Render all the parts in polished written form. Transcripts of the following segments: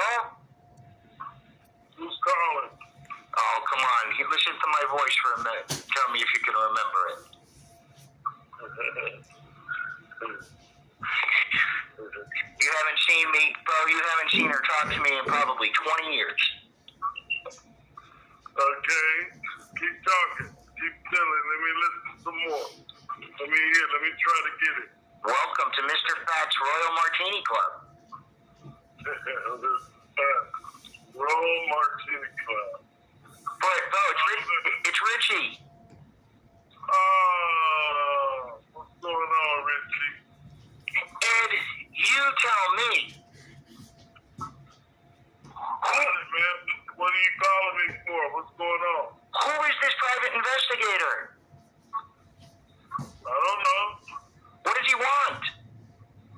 Hello? Who's calling? Oh, come on. Listen to my voice for a minute. Tell me if you can remember it. You haven't seen me, bro. You haven't seen her talk to me in probably 20 years. Okay. Keep talking. Keep telling. Let me listen some more. Let me try to get it. Welcome to Mr. Fat's Royal Martini Club. Royal Martini Club. But, bro, it's Richie. What's going on, Richie? Ed, you tell me. Man, what are you calling me for? What's going on? Who is this private investigator? I don't know. What does he want?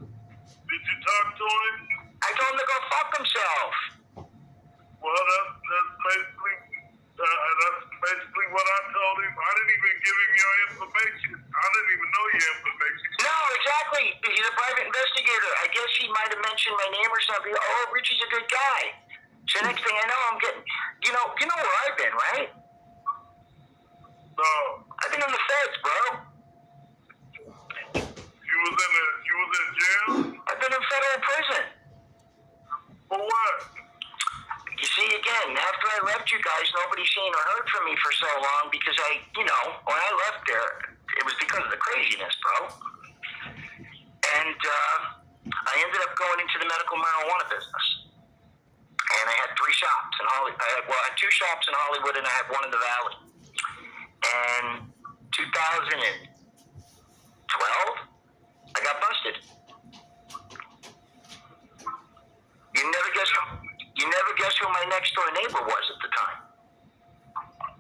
Did you talk to him? I told him to go fuck himself. Well, that's basically what I told him. I didn't even give him your information. I didn't even know your information. No, exactly. He's a private investigator. I guess he might have mentioned my name or something. Oh, Richie's a good guy. So next thing I know, I'm getting, you know where I've been, right? No. I've been in the feds, bro. You was in jail? I've been in federal prison. For what? You see, again, after I left you guys, nobody seen or heard from me for so long because when I left there, it was because of the craziness, bro. And I ended up going into the medical marijuana business. And I had 3 shops in Hollywood. I had 2 shops in Hollywood and I had one in the Valley. And 2012, I got busted. You never guess who my next door neighbor was at the time.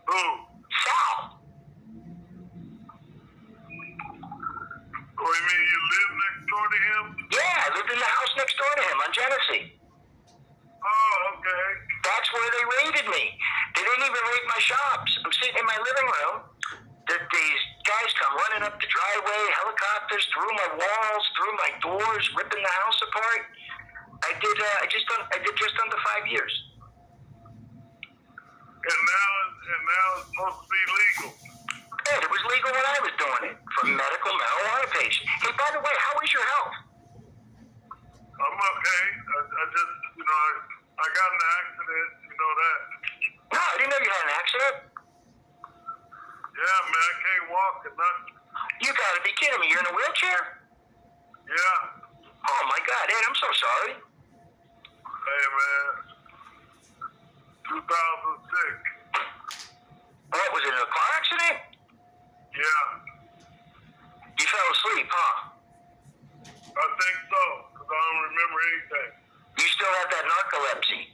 Who? Sal. Oh, you mean you live next door to him? Yeah, I lived in the house next door to him on Genesee. Oh, okay. That's where they raided me. They didn't even raid my shops. I'm sitting in my living room. These guys come running up the driveway, helicopters through my walls, through my doors, ripping the house apart. I did just under 5 years. And now it's supposed to be legal. Yeah, it was legal when I was doing it for medical marijuana patients. Hey, by the way, how is your health? I'm okay. I just, I got in an accident, you know that. No, I didn't know you had an accident. Yeah, man, I can't walk and nothing. You gotta be kidding me. You're in a wheelchair? Yeah. Oh, my God, Ed, I'm so sorry. Hey, man. 2006. What, was it a car accident? Yeah. You fell asleep, huh? I think so, because I don't remember anything. You still have that narcolepsy?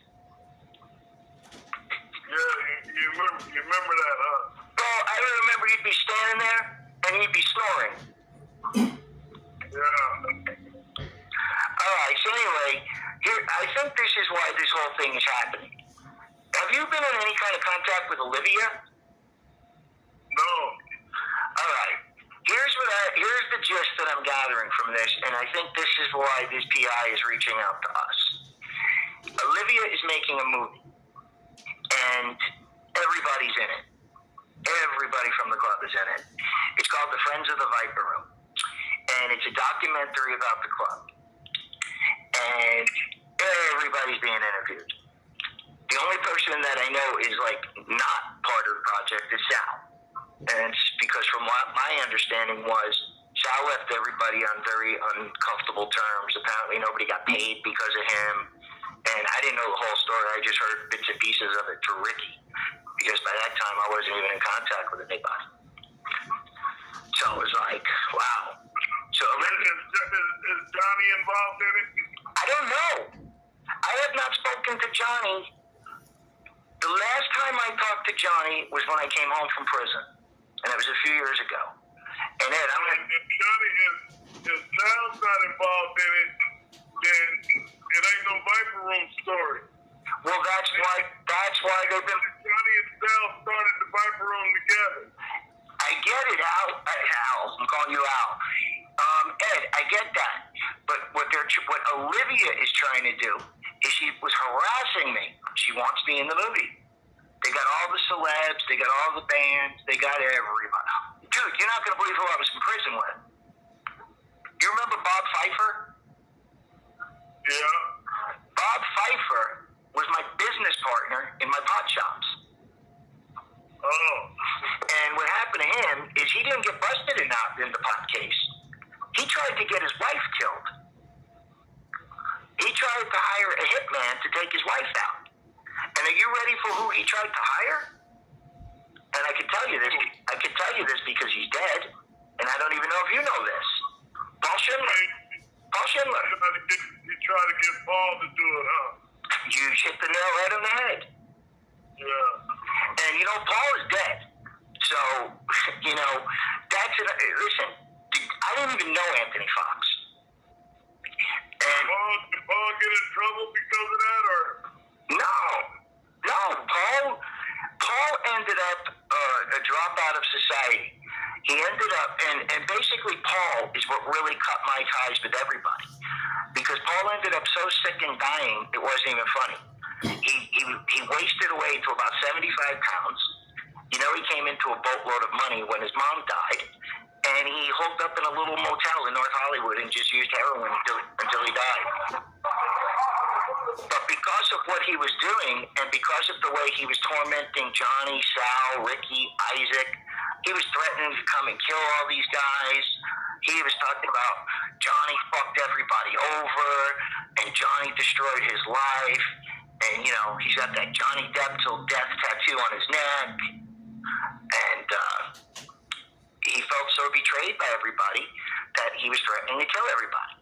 Yeah, you remember that, huh? Well, I remember you'd be standing there and you'd be snoring. Yeah. All right, so anyway, I think this is why this whole thing is happening. Have you been in any kind of contact with Olivia? No. All right. Here's the gist that I'm gathering from this, and I think this is why this PI is reaching out to us. Olivia is making a movie, and everybody's in it. Everybody from the club is in it. It's called The Friends of the Viper Room, and it's a documentary about the club. And everybody's being interviewed. The only person that I know is not part of the project is Sal. And it's because from what my understanding was, Sal left everybody on very uncomfortable terms. Apparently nobody got paid because of him. And I didn't know the whole story. I just heard bits and pieces of it through Ricky. Because by that time I wasn't even in contact with anybody. So it was like, wow. So is Johnny involved in it? I don't know. I have not spoken to Johnny. The last time I talked to Johnny was when I came home from prison. And it was a few years ago. And Ed, If Johnny is Sal's not involved in it, then it ain't no Viper Room story. well, that's why they've been... Johnny and Sal started the Viper Room together. I get it, Al. I'm calling you Al. Ed, I get that. But what Olivia is trying to do is she was harassed wants me in the movie. They got all the celebs, they got all the bands, they got everybody. Dude, you're not going to believe who I was in prison with. You remember Bob Pfeiffer? Yeah. Bob Pfeiffer was my business partner in my pot shops. Oh. And what happened to him is he didn't get busted in the pot case. He tried to get his wife killed. He tried to hire a hitman to take his wife out. And are you ready for who he tried to hire? And I can tell you this. I can tell you this because he's dead, and I don't even know if you know this. Paul Schindler. Paul Schindler. You try to get Paul to do it, huh? You hit the nail right on the head. Yeah. And you know, Paul is dead. So, you know, listen, I didn't even know Anthony Fox. And Did Paul get in trouble because of that, or? No. Paul ended up a dropout of society. He ended up, and basically Paul is what really cut my ties with everybody. Because Paul ended up so sick and dying, it wasn't even funny. He wasted away to about 75 pounds. You know, he came into a boatload of money when his mom died, and he holed up in a little motel in North Hollywood and just used heroin until he died. But because of what he was doing, and because of the way he was tormenting Johnny, Sal, Ricky, Isaac, he was threatening to come and kill all these guys. He was talking about Johnny fucked everybody over, and Johnny destroyed his life. And, you know, he's got that Johnny Depp till death tattoo on his neck. And he felt so betrayed by everybody that he was threatening to kill everybody.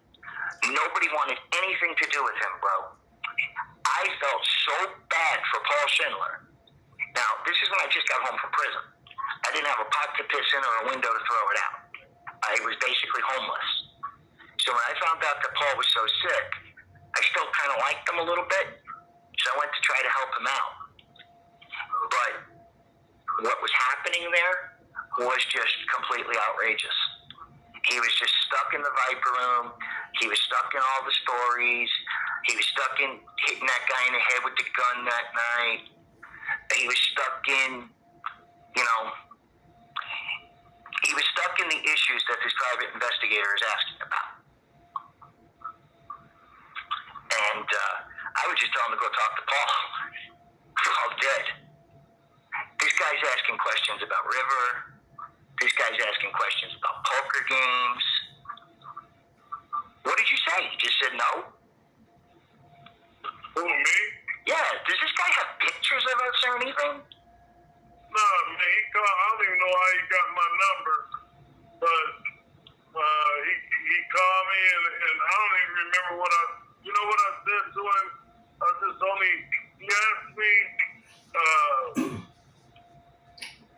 Nobody wanted anything to do with him, bro. I felt so bad for Paul Schindler. Now, this is when I just got home from prison. I didn't have a pot to piss in or a window to throw it out. I was basically homeless. So when I found out that Paul was so sick, I still kind of liked him a little bit. So I went to try to help him out. But what was happening there was just completely outrageous. He was just stuck in the Viper room. He was stuck in all the stories. He was stuck in hitting that guy in the head with the gun that night. He was stuck in, you know, he was stuck in the issues that this private investigator is asking about. And I would just tell him to go talk to Paul. Paul's dead. This guy's asking questions about River. This guy's asking questions about poker games. What did you say? You just said no? Who, me? Yeah. Does this guy have pictures of us or anything? No, man, I don't even know how he got my number, but he called me, and I don't even remember you know what I said to him? He asked me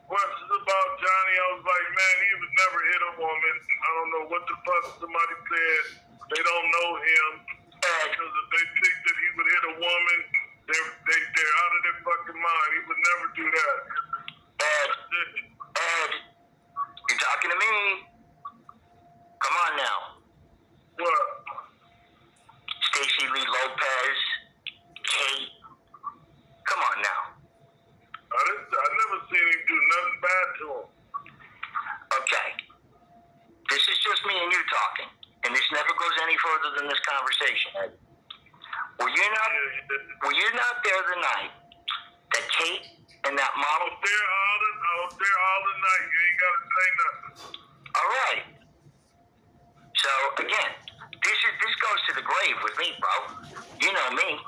questions about Johnny. I was like, man, he would never hit a woman. I don't know what the fuck somebody said. They don't know him. Because if they think that he would hit a woman, they're out of their fucking mind. He would never do that. Ed, you're talking to me. Come on now. What? Stacey Lee Lopez, Kate. Come on now. I never seen him do nothing bad to him. Okay. This is just me and you talking. And this never goes any further than this conversation, Ed. Were you not there the night that Kate and that model... I was there all the night. You ain't got to say nothing. All right. So, again, this goes to the grave with me, bro. You know me.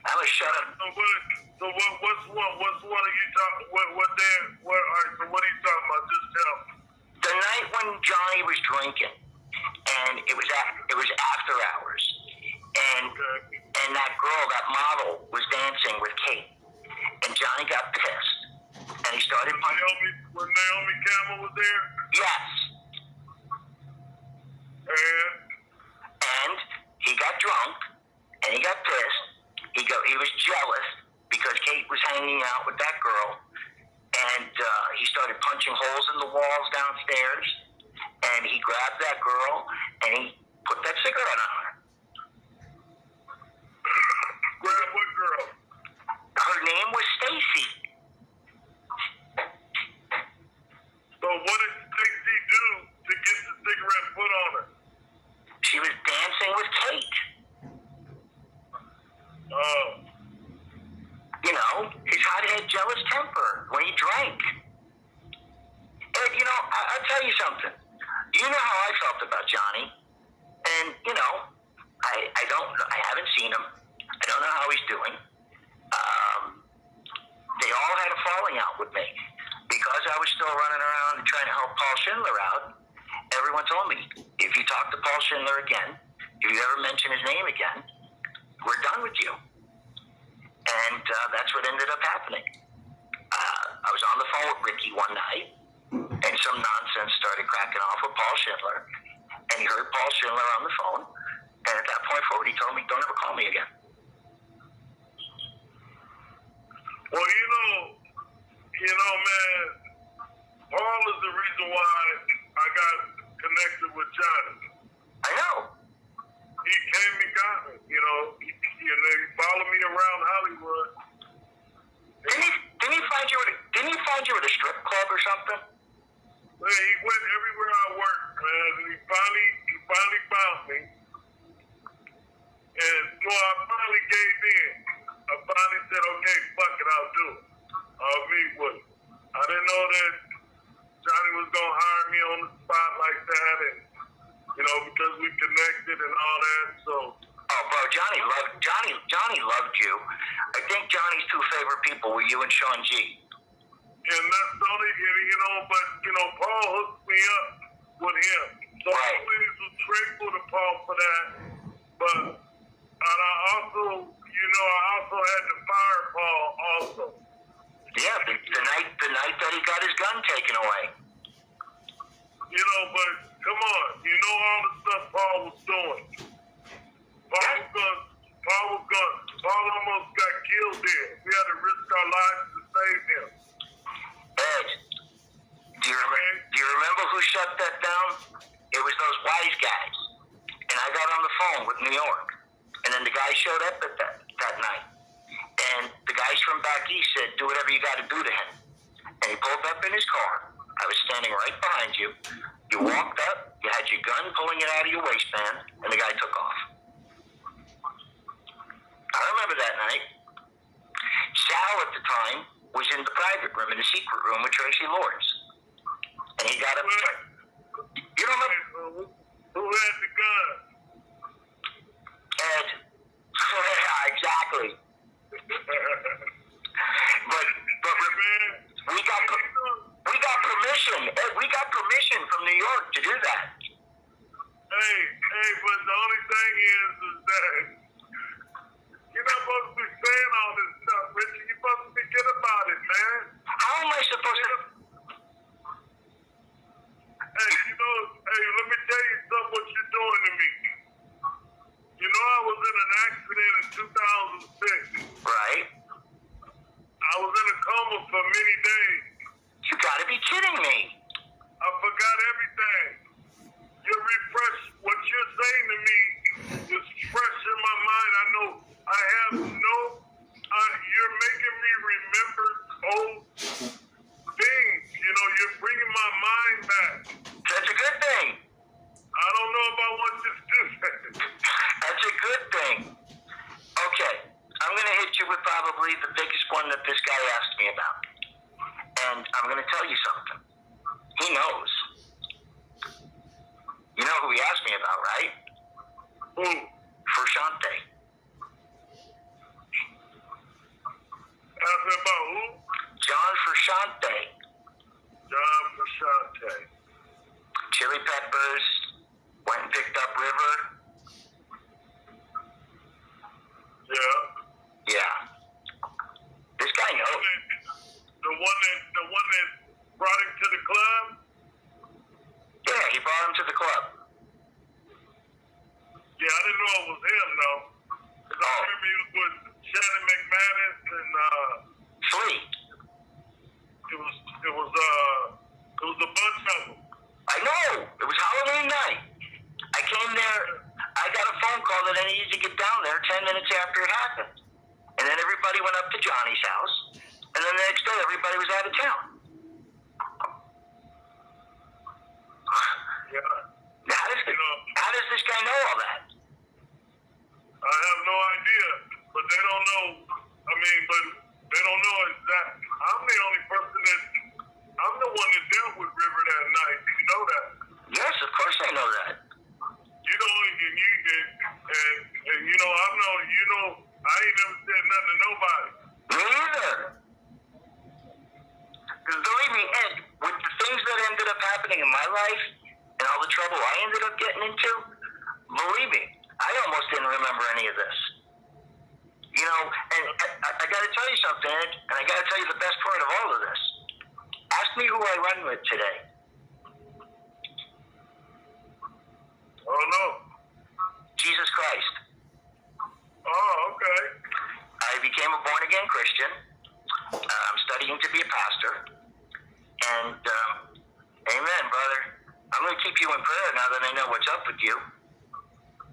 I'm a shut up. So what's one of you talking? What day? All right. So what are you talking about? Just tell me. The night when Johnny was drinking, and it was after hours, and that girl, that model, was dancing with Kate, and Johnny got pissed, and he started punching. When Naomi Campbell was there? Yes. And he got drunk, and he got pissed. He was jealous because Kate was hanging out with that girl, and he started punching holes in the walls downstairs, and he grabbed that girl, and he put that cigarette on her. Grab what girl? Her name was Stacy. So what did Stacy do to get the cigarette put on her? She was dancing with Kate. You know, his hot-head, jealous temper when he drank. And, you know, I'll tell you something. You know how I felt about Johnny. And, you know, I haven't seen him. I don't know how he's doing. They all had a falling out with me. Because I was still running around and trying to help Paul Schindler out, everyone told me, if you talk to Paul Schindler again, if you ever mention his name again, we're done with you. And that's what ended up happening. I was on the phone with Ricky one night, and some nonsense started cracking off with Paul Schindler, and he heard Paul Schindler on the phone, and at that point forward, he told me, don't ever call me again. Well, you know, man, Paul is the reason why I got connected with Johnny. I know. He came and got me, you know. He followed me around Hollywood. Didn't he find you at a strip club or something? Man, he went everywhere I worked, man, and he finally found me. And so I finally gave in. I finally said, okay, fuck it, I'll do it. I'll meet with him. I didn't know that Johnny was going to hire me on the spot like that, and, you know, because we connected and all that, so. Oh, bro, Johnny loved you. I think Johnny's two favorite people were you and Sean G. And that's the only, you know, but, you know, Paul hooked me up with him. So right. I was grateful to Paul for that, but, and I also, you know, I also had to fire Paul also. Yeah, the night that he got his gun taken away. You know, but come on, you know all the stuff Paul was doing. Paul almost got killed there. We had to risk our lives to save him. Ed, do you remember who shut that down? It was those wise guys. And I got on the phone with New York. And then the guy showed up at that night. And the guys from back east said, do whatever you got to do to him. And he pulled up in his car. I was standing right behind you. You walked up, you had your gun pulling it out of your waistband, and the guy took off. I remember that night. Sal at the time was in the private room, in the secret room with Tracy Lords. And he got upset. You don't remember? Who had the gun? Ed. Exactly. But we got permission. Ed, we got permission from New York to do that. Hey, but the only thing is that you're not supposed to be saying all this stuff, Richard. You're supposed to forget about it, man. How am I supposed to? Hey, you know, let me tell you something what you're doing to me. You know, I was in an accident in 2006. Right. I was in a coma for many days. You gotta be kidding me. I forgot everything. You're refreshed. What you're saying to me is fresh in my mind. I know I have you're making me remember old things. You know, you're bringing my mind back. That's a good thing. I don't know if I want you to do that. That's a good thing. Okay, I'm going to hit you with probably the biggest one that this guy asked me about. And I'm going to tell you something. He knows. You know who he asked me about, right? Who? Frusciante. Asked me about who? John Frusciante. John Frusciante. Chili Peppers. Went and picked up River. Yeah. Yeah. This guy knows. The one that brought him to the club? Yeah, he brought him to the club. Yeah, I didn't know it was him, though. Because I remember he was with Shannon McManus and Flea. It was a bunch of them. I know. It was Halloween night. I came there. I got a phone call that I needed to get down there 10 minutes after it happened. And then Johnny's house, and then the next day everybody was out of town. Yeah. How does this guy know all that? I have no idea, but they don't know. But they don't know exactly. I'm the only person I'm the one that dealt with River that night. You know that? Yes, of course I know that. You know, I ain't never said nothing to nobody. Me either. Because believe me, Ed, with the things that ended up happening in my life and all the trouble I ended up getting into, believe me, I almost didn't remember any of this. You know, and I got to tell you something, Ed, and I got to tell you the best part of all of this. Ask me who I run with today. Oh, no. Jesus Christ. Oh, okay. I became a born-again Christian. I'm studying to be a pastor. And, amen, brother. I'm going to keep you in prayer now that I know what's up with you.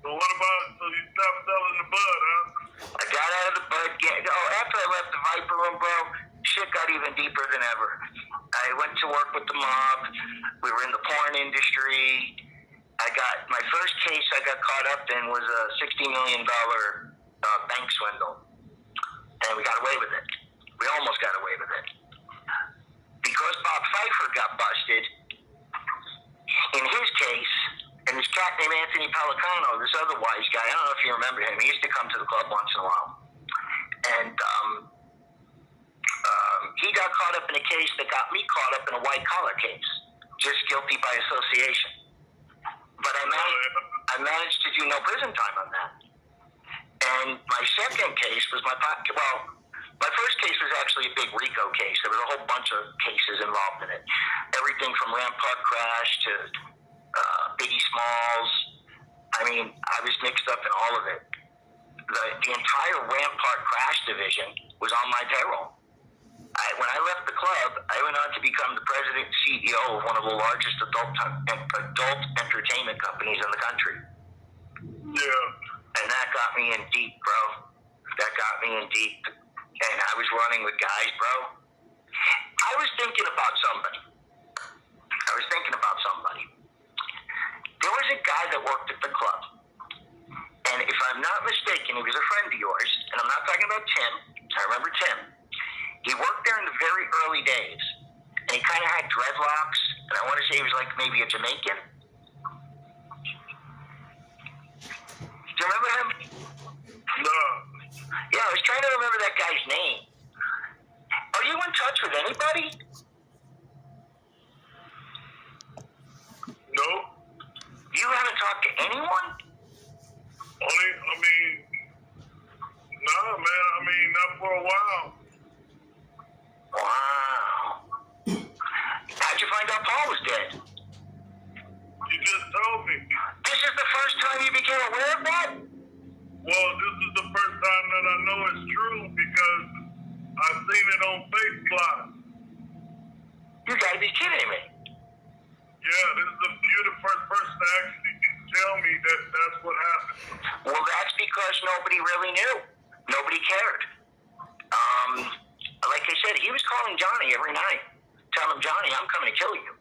So what about, so you stopped selling the bud, huh? I got out of the bud game. After I left the Viper room, bro, shit got even deeper than ever. I went to work with the mob. We were in the porn industry. My first case I got caught up in was a $60 million bank swindle. And we got away with it. We almost got away with it. Because Bob Pfeiffer got busted, in his case, and this cat named Anthony Pellicano, this other wise guy, I don't know if you remember him, he used to come to the club once in a while. And he got caught up in a case that got me caught up in a white-collar case, just guilty by association. But I managed to do no prison time on that. And my second case was my first case was actually a big RICO case. There was a whole bunch of cases involved in it. Everything from Rampart crash to Biggie Smalls. I mean, I was mixed up in all of it. The entire Rampart crash division was on my payroll. When I left the club, I went on to become the president and CEO of one of the largest adult entertainment companies in the country. Yeah. And that got me in deep, bro. That got me in deep. And I was running with guys, bro. I was thinking about somebody. There was a guy that worked at the club. And if I'm not mistaken, he was a friend of yours. And I'm not talking about Tim. I remember Tim. He worked there in the very early days. And he kind of had dreadlocks. And I want to say he was like maybe a Jamaican. Do you remember him? No. Yeah, I was trying to remember that guy's name. Are you in touch with anybody? No. You haven't talked to anyone? Nah, man. Not for a while. Wow. How'd you find out Paul was dead? You just told me. This is the first time you became aware of that? Well, this is the first time that I know it's true because I've seen it on Facebook. You gotta be kidding me. Yeah, you're the first person to actually tell me that that's what happened. Well, that's because nobody really knew. Nobody cared. Like I said, he was calling Johnny every night, telling him, Johnny, I'm coming to kill you.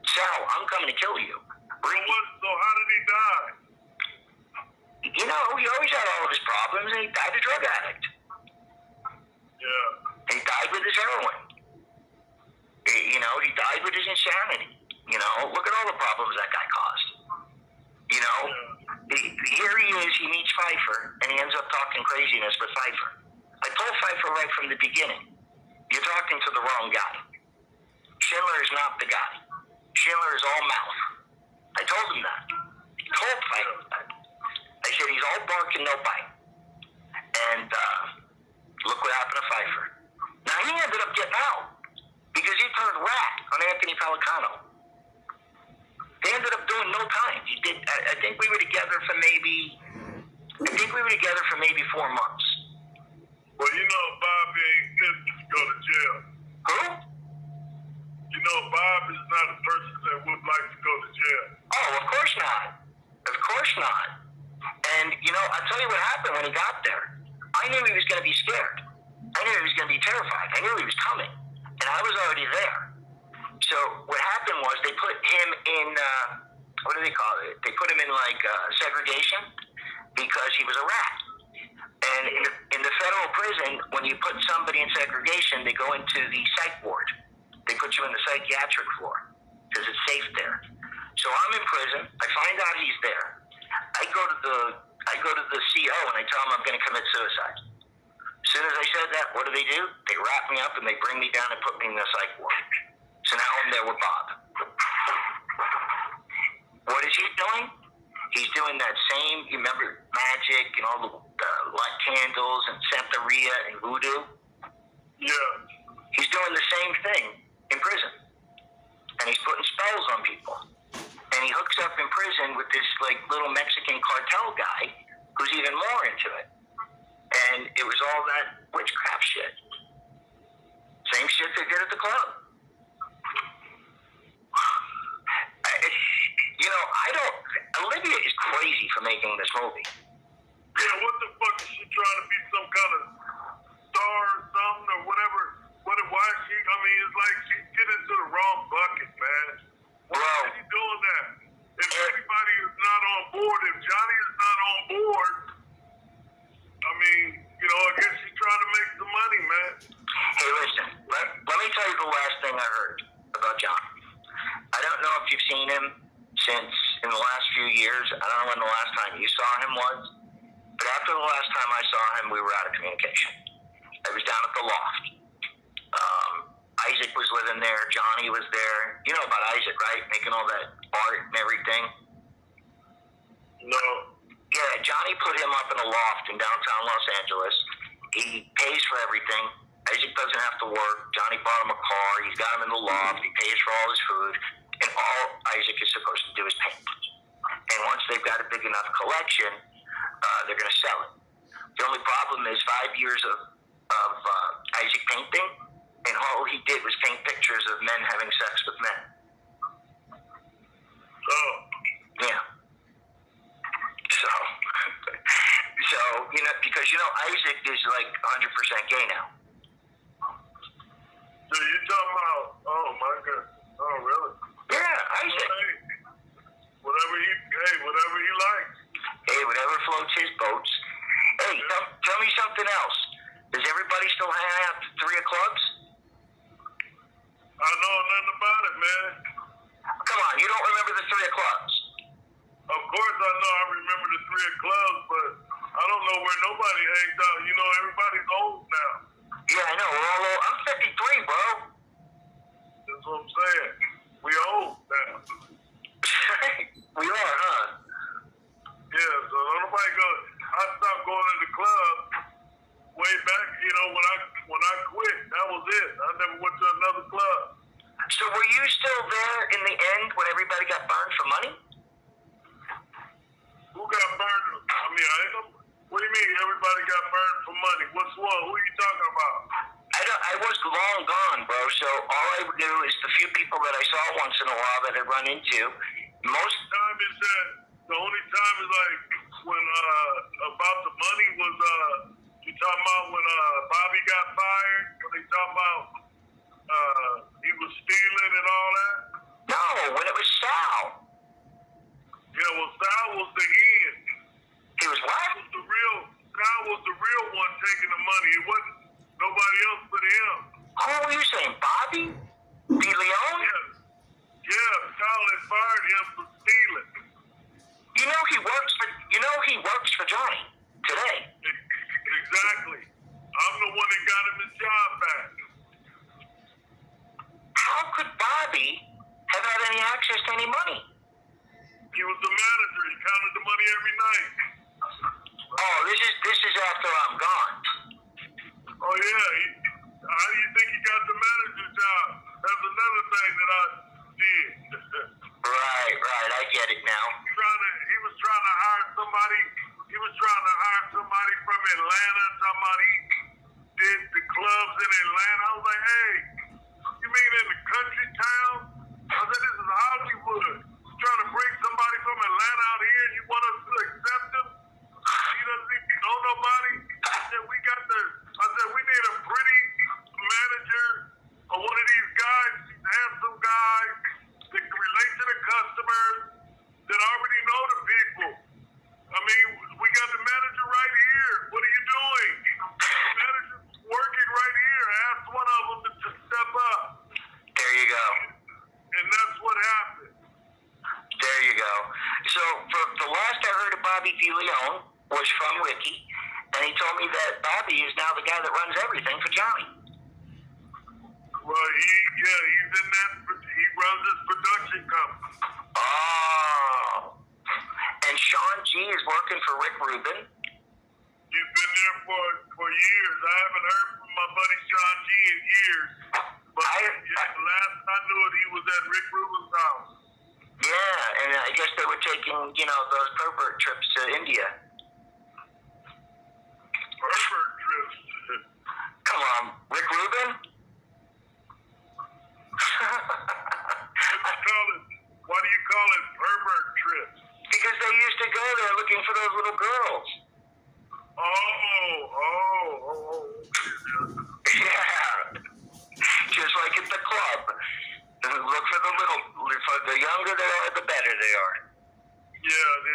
Sal, I'm coming to kill you. So how did he die? You know, he always had all of his problems, and he died a drug addict. Yeah. He died with his heroin. He died with his insanity. Look at all the problems that guy caused. Here he is, he meets Pfeiffer, and he ends up talking craziness with Pfeiffer. I told Pfeiffer right from the beginning, you're talking to the wrong guy. Schindler is not the guy. Schindler is all mouth. I told him that. I told Pfeiffer that. I said he's all bark and no bite. And look what happened to Pfeiffer. Now he ended up getting out because he turned rat on Anthony Pellicano. They ended up doing no time. He did. I think we were together for maybe 4 months. Well, Bob ain't fit to go to jail. Who? Bob is not a person that would like to go to jail. Oh, of course not. Of course not. And, I'll tell you what happened when he got there. I knew he was going to be scared. I knew he was going to be terrified. I knew he was coming, and I was already there. So what happened was they put him in, what do they call it? They put him in like segregation because he was a rat. And in the federal prison, when you put somebody in segregation, they go into the psych ward. They put you in the psychiatric floor because it's safe there. So I'm in prison. I find out he's there. I go to the CO and I tell him I'm going to commit suicide. As soon as I said that, what do? They wrap me up and they bring me down and put me in the psych ward. So now I'm there with Bob. What is he doing? He's doing that same, you remember magic and all the light candles and Santeria and voodoo? Yeah. He's doing the same thing in prison. And he's putting spells on people. And he hooks up in prison with this like little Mexican cartel guy who's even more into it. And it was all that witchcraft shit. Same shit they did at the club. Olivia is crazy for making this movie. Yeah, what the fuck is she trying to be, some kind of star or something or whatever? Why she? I mean, it's like she's getting into the wrong bucket, man. Why is she doing that? If everybody is not on board, if Johnny is not on board, I mean, I guess she's trying to make some money, man. Hey, listen, let me tell you the last thing I heard about John. I don't know if you've seen him since in the last few years. I don't know when the last time you saw him was, but after the last time I saw him, we were out of communication. I was down at the loft. Isaac was living there. Johnny was there. You know about Isaac, right? Making all that art and everything. No. Yeah, Johnny put him up in a loft in downtown Los Angeles. He pays for everything. Isaac doesn't have to work. Johnny bought him a car. He's got him in the loft. He pays for all his food. And all Isaac is supposed to do is paint. And once they've got a big enough collection, they're going to sell it. The only problem is 5 years of Isaac painting, and all he did was paint pictures of men having sex with men. Oh. Yeah. So, because Isaac is like 100% gay now. So you talking about, oh my God. Oh, really? Yeah, Isaac. Hey, whatever he likes. Hey, whatever floats his boats. Hey, tell me something else. Does everybody still hang out at 3 clubs? I know nothing about it, man. Come on, you don't remember the 3 clubs? Of course I know I remember the 3 clubs, but I don't know where nobody hangs out. Everybody's old now. Yeah, I know. We're all old. I'm 53, bro. That's what I'm saying. We old now. We are, huh? Yeah, so nobody goes. I stopped going to the club way back, when I quit. That was it. I never went to another club. So were you still there in the end when everybody got burned for money? Who got burned? I mean, what do you mean everybody got burned for money? What's what? Who are you talking about? I was long gone, bro. So all I knew is the few people that I saw once in a while that I run into. Most time is that the only time is like when about the money was you talking about when Bobby got fired? When they talking about he was stealing and all that? No, when it was Sal. Yeah, well, Sal was the end. He was what? Sal was the real one taking the money. It wasn't nobody else but him. Who were you saying, Bobby? De Leon? Yeah, Sal had fired him for stealing. He works for Johnny today. Exactly. I'm the one that got him his job back. How could Bobby have had any access to any money? He was the manager. He counted the money every night. Oh, this is after I'm gone. Oh yeah. How do you think he got the manager job? That's another thing that I did. Right. I get it now. He was trying to hire somebody. He was trying to hire somebody from Atlanta. Somebody did the clubs in Atlanta. I was like, hey, you mean in the country town? I said, this is Hollywood. You're trying to bring somebody from Atlanta out here and you want us to accept him? He doesn't even know nobody. I said, we need a pretty manager or one of these guys, these handsome guys that can relate to the customers, that already know the people. I mean, we got the manager right here. What are you doing? The manager's working right here. Ask one of them to step up. There you go. And that's what happened. There you go. So for the last I heard of Bobby DeLeon was from Ricky, and he told me that Bobby is now the guy that runs everything for Johnny. Well, he's in that. He runs his production company. Oh. And Sean G is working for Rick Rubin. He's been there for years. I haven't heard from my buddy Sean G in years. But the last I knew it, he was at Rick Rubin's house. Yeah, and I guess they were taking, those pervert trips to India. Pervert trips? Come on, Rick Rubin? Why do you call it pervert trips? Because they used to go there looking for those little girls. Yeah. Just like at the club. Look for the younger they are, the better they are. Yeah, they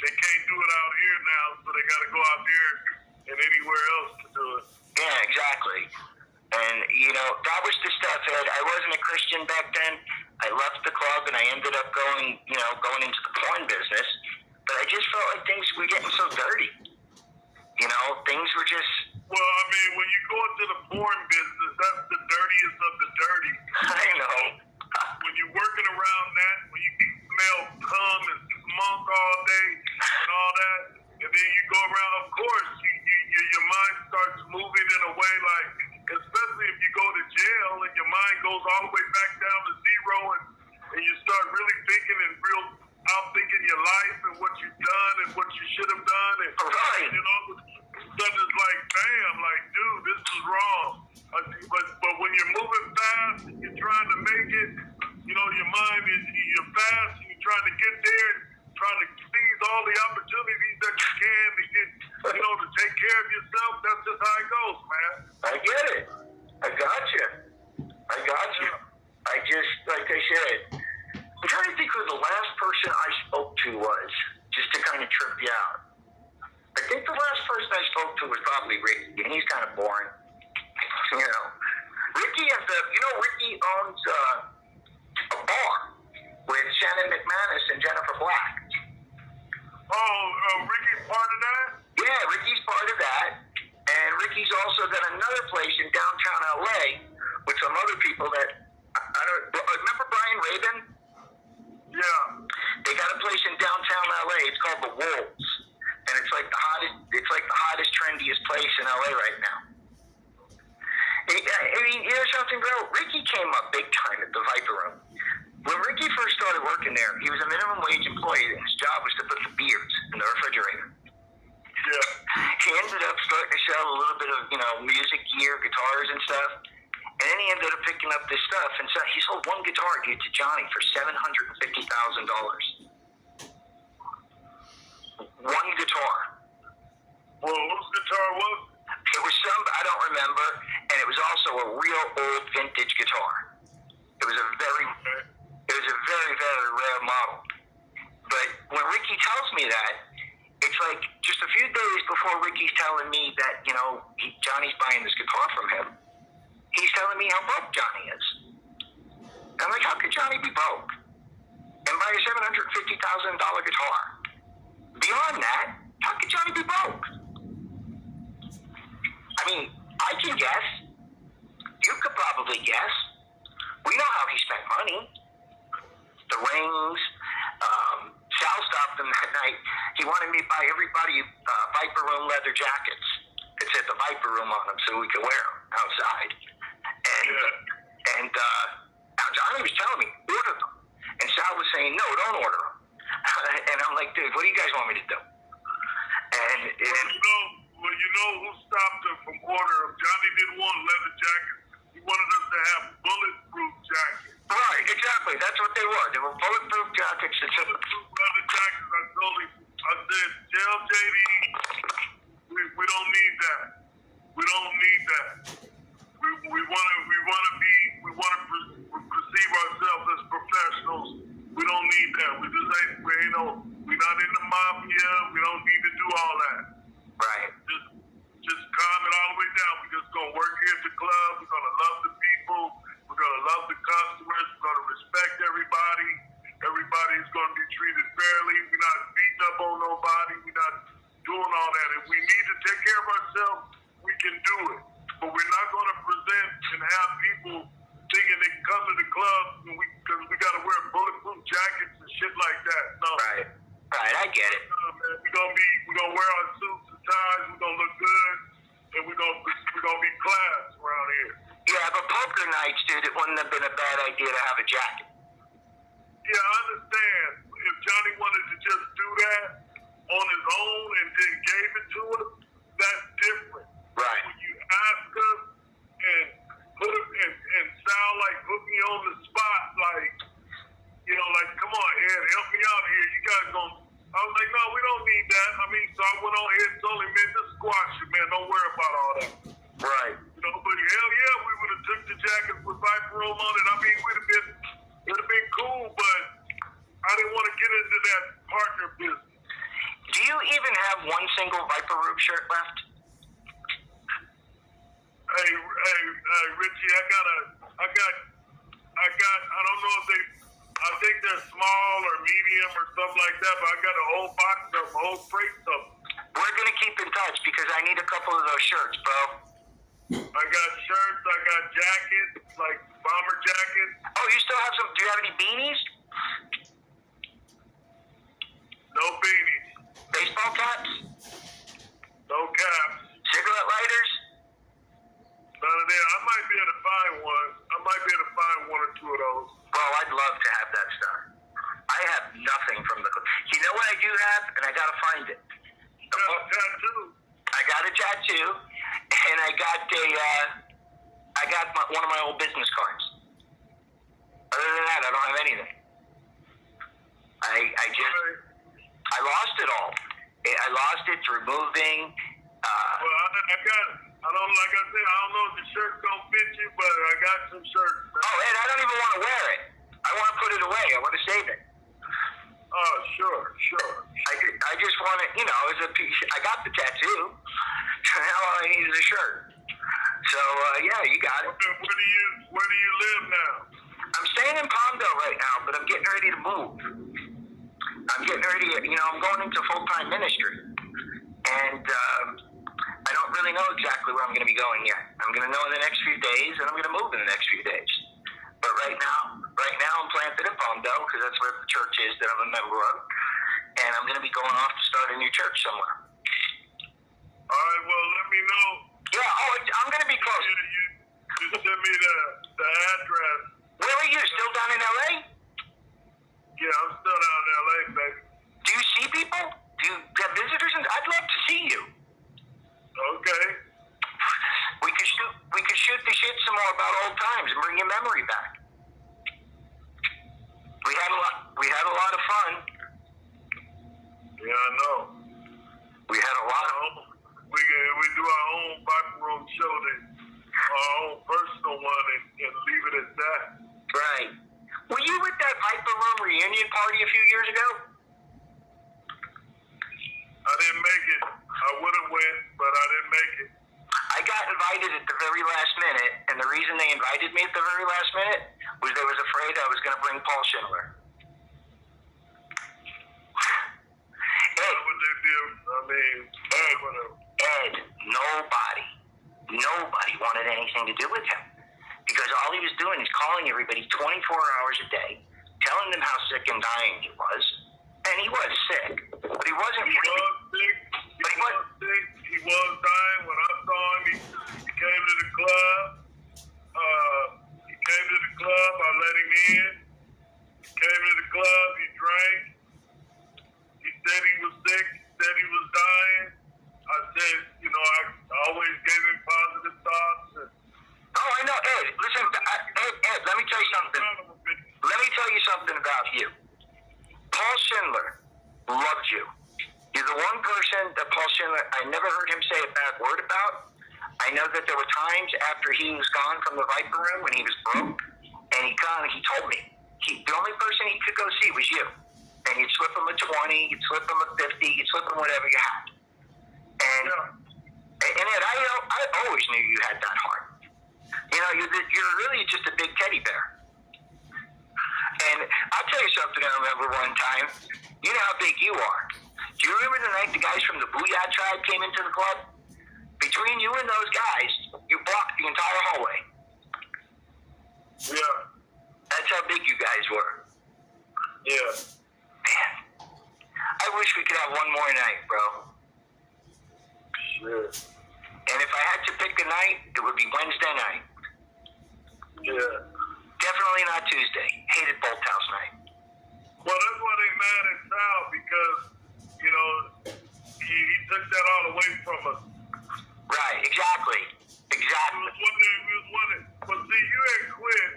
can't do it out here now, so they got to go out there and anywhere else to do it. Yeah, exactly. And, that was the stuff, Ed. I wasn't a Christian back then. I left the club and I ended up going into the porn business. But I just felt like things were getting so dirty. Things were just... Well, I mean, when you go into the porn business, that's the dirtiest of the dirty. I know. When you're working around that, when you can smell cum and smoke all day and all that, and then you go around, of course, your mind starts moving in a way like, especially if you go to jail and your mind goes all the way back down to zero and you start really thinking and outthinking your life and what you've done and what you should have done. And, right. stuff is like, damn, like, dude, this is wrong. But when you're moving fast and you're trying to make it, your mind you're fast and you're trying to get there and trying to seize all the opportunities that you can to get, to take care of yourself. That's just how it goes, man. I get it. I got you. I just, like I said, I'm trying to think who the last person I spoke to was, just to kind of trip you out. I think the last person I spoke to was probably Ricky, and he's kind of boring. Ricky Ricky owns a bar with Shannon McManus and Jennifer Black. Oh, Ricky's part of that? Yeah, Ricky's part of that. And Ricky's also got another place in downtown LA with some other people that, I don't remember Brian Rabin? Yeah. They got a place in downtown LA. It's called The Wolves. And it's like the hottest, trendiest place in LA right now. I mean, something, bro? Ricky came up big time at the Viper Room. When Ricky first started working there, he was a minimum wage employee, and his job was to put the beers in the refrigerator. Yeah. He ended up starting to sell a little bit of, music gear, guitars and stuff. And then he ended up picking up this stuff, and so he sold one guitar to Johnny for $750,000. One guitar. Well, whose guitar was it? It was I don't remember, and it was also a real old vintage guitar. It was a very, very rare model. But when Ricky tells me that, it's like just a few days before Ricky's telling me that, Johnny's buying this guitar from him, he's telling me how broke Johnny is. I'm like, how could Johnny be broke and buy a $750,000 guitar? Beyond that, how could Johnny be broke? I mean, I can guess. You could probably guess. We know how he spent money. The rings. Sal stopped him that night. He wanted me to buy everybody Viper Room leather jackets. It said the Viper Room on them so we could wear them outside. And now Johnny was telling me, order them. And Sal was saying, no, don't order them. And I'm like, dude, what do you guys want me to do? And who stopped him from ordering them? Johnny didn't want leather jackets. He wanted us to have bulletproof jackets. Right, exactly. That's what they were. They were bulletproof jackets. Bulletproof leather jackets. I told him, I said, tell JD, we don't need that. We don't need that. We want to perceive ourselves as professionals. We don't need that. We just ain't, we're not in the mafia. We don't need to do all that. Right. Just calm it all the way down. We're just gonna work here at the club. We're gonna love the people. We're gonna love the customers. We're gonna respect everybody. Everybody's gonna be treated fairly. We're not beating up on nobody. We're not doing all that. If we need to take care of ourselves, we can do it. But we're not gonna present and have people thinking they can come to the club because we gotta wear bulletproof jackets and shit like that. No. Right. Right. I get it. We're gonna wear our suits and ties. We're gonna look good, and we're gonna be class around here. Yeah, but poker nights, dude, it wouldn't have been a bad idea to have a jacket. Yeah, I understand. If Johnny wanted to just do that on his own and then gave it to us, that's different. Right. When you ask us and put it and sound like put me on the spot, like, like, come on, Ed, help me out here. You guys gonna... I was like, no, we don't need that. I mean, so I went on here and told him, man, just squash it, man. Don't worry about all that. Right. But hell yeah, we would have took the jacket with Viper Room on it. I mean, it would have been cool, but I didn't want to get into that partner business. Do you even have one single Viper Room shirt left? Hey, Richie, I don't know if I think they're small or medium or something like that, but I got a whole box of them, a whole crate of them. We're going to keep in touch because I need a couple of those shirts, bro. I got shirts, I got jackets, like bomber jackets. Oh, you still have some? Do you have any beanies? No beanies. Baseball caps? No caps. Cigarette lighters? None of that. I might be able to find one. I might be able to find one or two of those. Well, I'd love to have that stuff. I have nothing from the... You know what I do have? And I got to find it. You got a tattoo? I got a tattoo, and I got one of my old business cards. Other than that, I don't have anything. I lost it all. I lost it through moving. I don't, like I said, I don't know if the shirt's gonna fit you, but I got some shirts. Man. Oh, and I don't even want to wear it. I want to put it away. I want to save it. Oh, sure. I just want to, as a piece. I got the tattoo. Now all I need is a shirt. So yeah, you got it. Where do you live now? I'm staying in Palmdale right now, but I'm getting ready to move. I'm getting ready to, I'm going into full-time ministry, and I don't really know exactly where I'm going to be going yet. I'm going to know in the next few days, and I'm going to move in the next few days. But right now I'm planted in Palmdale because that's where the church is that I'm a member of, and I'm going to be going off to start a new church somewhere. All right, well, let me know. Yeah, I'm going to be close. You send me the address. Where are you? Still down in L.A.? Yeah, I'm still down in L.A., baby. Do you see people? Do you have visitors? I'd love to see you. Okay. We could shoot the shit some more about old times and bring your memory back. We had a lot of fun. Yeah, I know. We had a lot of... We do our own Viper Room show, our own personal one, and leave it at that. Right. Were you at that Viper Room reunion party a few years ago? I didn't make it. I would have went, but I didn't make it. I got invited at the very last minute, and the reason they invited me at the very last minute was they was afraid I was going to bring Paul Schindler. What would they do? I mean, Ed, nobody wanted anything to do with him. Because all he was doing is calling everybody 24 hours a day, telling them how sick and dying he was. And he was sick, but he wasn't really... He was dying. When I saw him, he came to the club. I let him in. He came to the club. He drank. He said he was sick. He said he was dying. I said, I always gave him positive thoughts. Oh, I know, Ed. Listen, Ed, let me tell you something. Let me tell you something about you. Paul Schindler loved you. You're the one person that Paul Schindler, I never heard him say a bad word about. I know that there were times after he was gone from the Viper Room when he was broke, and he told me the only person he could go see was you. And you'd slip him a 20, you'd slip him a 50, you'd slip him whatever you had. And Ed, I always knew you had that heart. You know, you're really just a big teddy bear. And I'll tell you something I remember one time. You know how big you are. Do you remember the night the guys from the Booyah Tribe came into the club? Between you and those guys, you blocked the entire hallway. Yeah. That's how big you guys were. Yeah. Man, I wish we could have one more night, bro. Sure. And if I had to pick a night, it would be Wednesday night. Yeah. Definitely not Tuesday. Hated Bolt House night. Well, that's why they mad at Sal, because, you know, he took that all away from us. Right, exactly. He was wondering. But see, you had quit.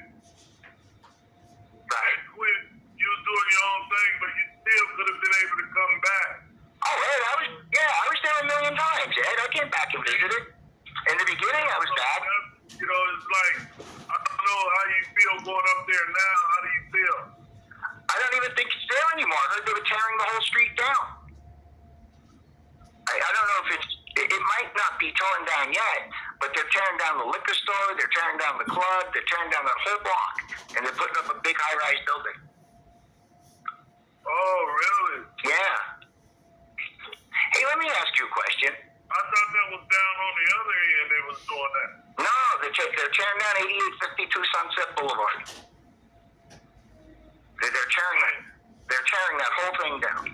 Right. You was doing your own thing, but you still could have been able to come back. Oh, Ed, I was there a million times, Ed. I came back and visited. In the beginning, I was back. You know, it's like, I don't know how you feel going up there now. How do you feel? I don't even think it's there anymore. I heard they were tearing the whole street down. I don't know if it might not be torn down yet, but they're tearing down the liquor store, they're tearing down the club, they're tearing down that whole block, and they're putting up a big high-rise building. Oh, really? Yeah. Hey, let me ask you a question. I thought that was down on the other end they was doing that. No, they're tearing down 8852 Sunset Boulevard. They're tearing that whole thing down.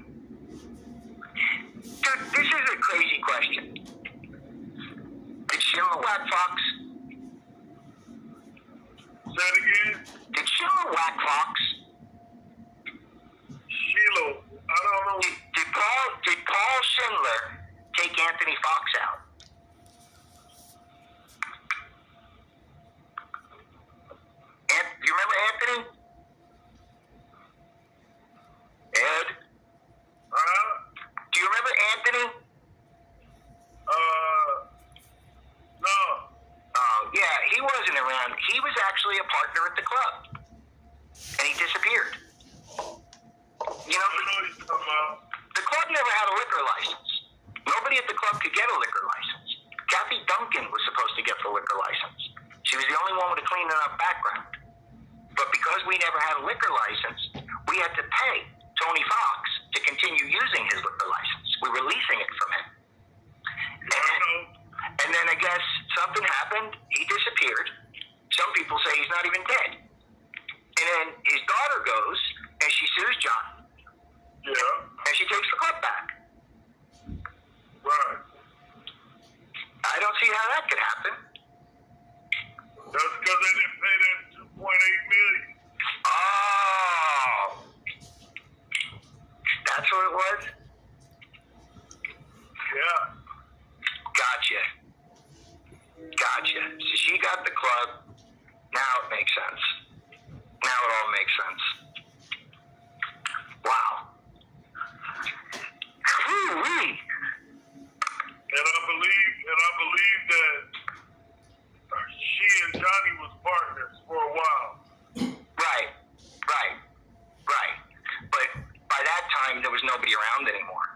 Dude, this is a crazy question. Did Sheila Whack Fox? Say it again? Did Sheila Whack Fox? Sheila, I don't know. Did Paul Schindler take Anthony Fox out? Do you remember Anthony? Ed? Do you remember Anthony? No. Oh, yeah, he wasn't around. He was actually a partner at the club. And he disappeared. You know, the club never had a liquor license. Nobody at the club could get a liquor license. Kathy Duncan was supposed to get the liquor license. She was the only one with a clean enough background. But because we never had a liquor license, we had to pay Tony Fox to continue using his liquor license. We were leasing it from him. And then I guess something happened. He disappeared. Some people say he's not even dead. And then his daughter goes and she sues John. Yeah. And she takes the club back. Right. I don't see how that could happen. That's because they didn't pay that $2.8 million. Oh. That's what it was? Yeah. Gotcha. So she got the club. Now it makes sense. Now it all makes sense. Wow. Woo-wee. And I believe that she and Johnny was partners for a while. Right. But by that time, there was nobody around anymore.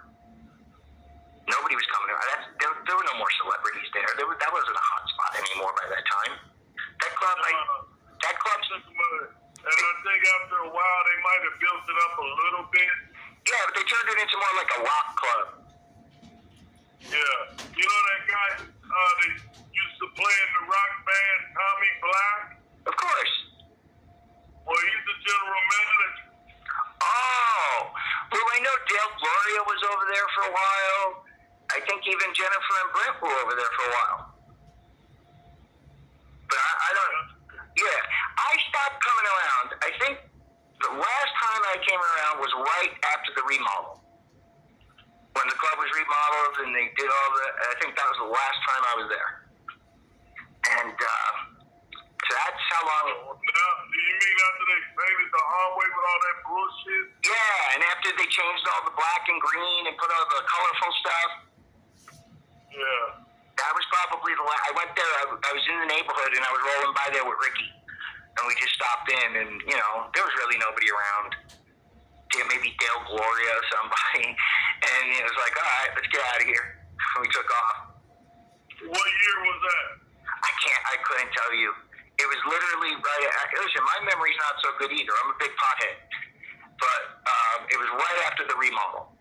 Nobody was coming around. There were no more celebrities there. That wasn't a hot spot anymore by that time. That club, and I think after a while, they might have built it up a little bit. Yeah, but they turned it into more like a rock club. Yeah. You know that guy that used to play in the rock band, Tommy Black? Of course. Well, he's the general manager. Oh. Well, I know Dale Gloria was over there for a while. I think even Jennifer and Brent were over there for a while. But I don't... Yeah. I stopped coming around. I think the last time I came around was right after the remodel. When the club was remodeled and they did all the... I think that was the last time I was there. And so that's how long... Now, do you mean after they painted the hallway with all that bullshit? Yeah, and after they changed all the black and green and put all the colorful stuff. Yeah. That was probably probably I went there. I was in the neighborhood and I was rolling by there with Ricky, and we just stopped in, and there was really nobody around. Yeah, maybe Dale Gloria or somebody, and it was like, all right, let's get out of here. And we took off. What year was that? I couldn't tell you. It was literally right. Listen, my memory's not so good either. I'm a big pothead, but it was right after the remodel.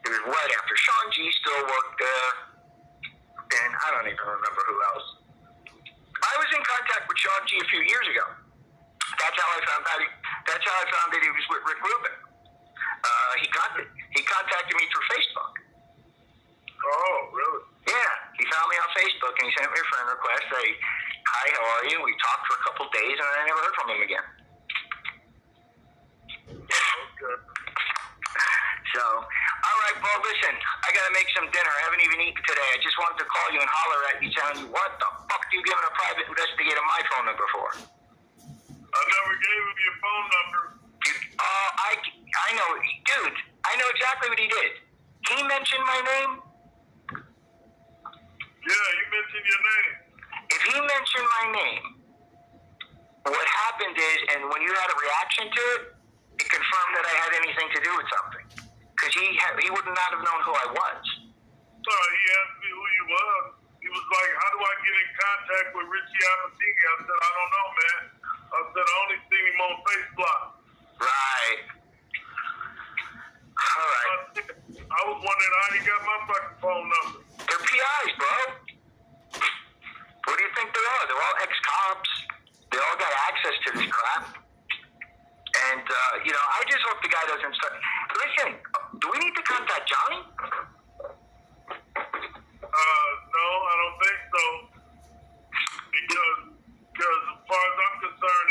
It was right after. Sean G still worked there, and I don't even remember who else. I was in contact with Sean G a few years ago. That's how I found out. That's how I found that he was with Rick Rubin. He contacted me through Facebook. Oh, really? Yeah, he found me on Facebook and he sent me a friend request. Say, hi, how are you? We talked for a couple of days and I never heard from him again. Okay. So, all right, well, listen, I got to make some dinner. I haven't even eaten today. I just wanted to call you and holler at you, telling you, what the fuck are you giving a private investigator my phone number for? I never gave him your phone number. I know, dude, I know exactly what he did. He mentioned my name. Yeah, you mentioned your name. If he mentioned my name, what happened is, and when you had a reaction to it, it confirmed that I had anything to do with something. Because he would not have known who I was. So he asked me who you was. He was like, how do I get in contact with Richie Apatini? I said, I don't know, man. I said, I only seen him on Facebook. Right. All right. I was wondering how he got my fucking phone number. They're PIs, bro. What do you think they are? They're all ex-cops. They all got access to this crap. And, I just hope the guy doesn't start. Listen, do we need to contact Johnny? No, I don't think so. Because as far as I'm concerned,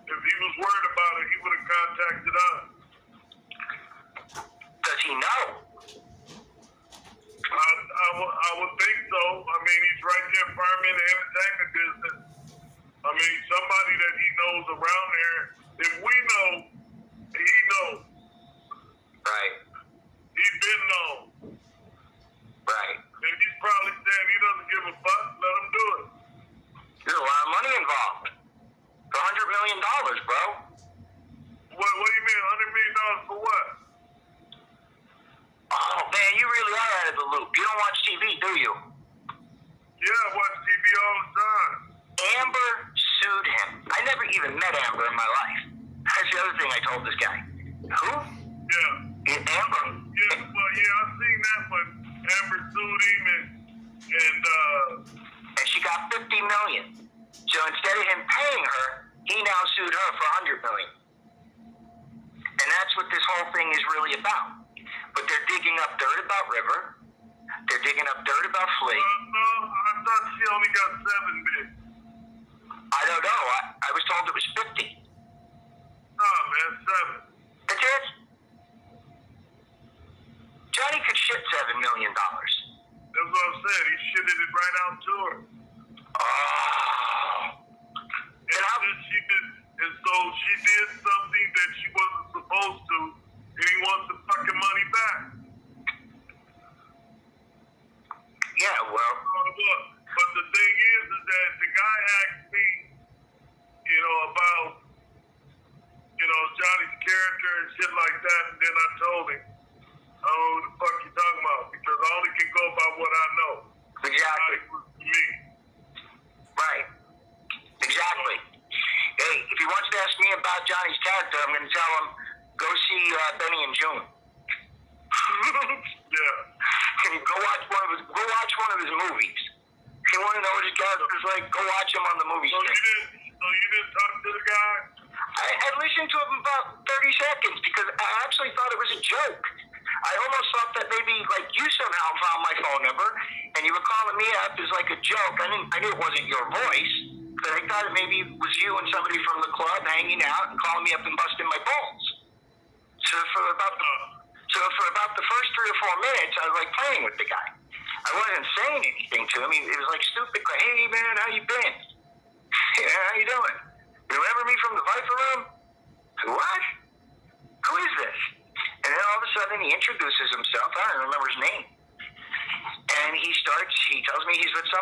if he was worried about it, he would have contacted us. Does he know? I would think so. I mean, he's right there firm in the entertainment business. I mean, somebody that he knows around there. If we know, he knows. Right. He's been known. Right. And he's probably saying he doesn't give a fuck. Let him do it. There's a lot of money involved. $100 million, bro. What do you mean, $100 million for what? Oh, man, you really are out of the loop. You don't watch TV, do you? Yeah, I watch TV all the time. Amber sued him. I never even met Amber in my life. That's the other thing I told this guy. Who? Yeah. Amber. Yeah, well, yeah, I've seen that one. Amber sued him And she got $50 million. So instead of him paying her, he now sued her for $100 million. And that's what this whole thing is really about. But they're digging up dirt about River. They're digging up dirt about Flea. no, I thought she only got 7 bids. I don't know. I was told it was 50. Nah, man, 7. That's it? Johnny could shit $7 million. That's what I'm saying. He shitted it right out to her. Oh. And so she did something that she wasn't supposed to, and he wants the fucking money back. Yeah, well. But the thing is that the guy asked me, about, Johnny's character and shit like that, and then I told him, I don't know what the fuck you talking about, because I only can go by what I know. Exactly. Me. Right. Exactly. Hey, if he wants to ask me about Johnny's character, I'm going to tell him, go see Benny and June. Yeah. Can you go watch one of his movies? If you want to know what his character's like, go watch him on the movie screen. So you didn't talk to the guy? I listened to him about 30 seconds because I actually thought it was a joke. I almost thought that maybe you somehow found my phone number and you were calling me up as like a joke. I knew it wasn't your voice, but I thought it maybe was you and somebody from the club hanging out and calling me up and busting my balls. So for about the first 3 or 4 minutes, I was playing with the guy. I wasn't saying anything to him. It was stupid. Hey man, how you been? Yeah, how you doing? You remember me from the Viper Room? What? Who is this? And then all of a sudden he introduces himself. I don't remember his name. And he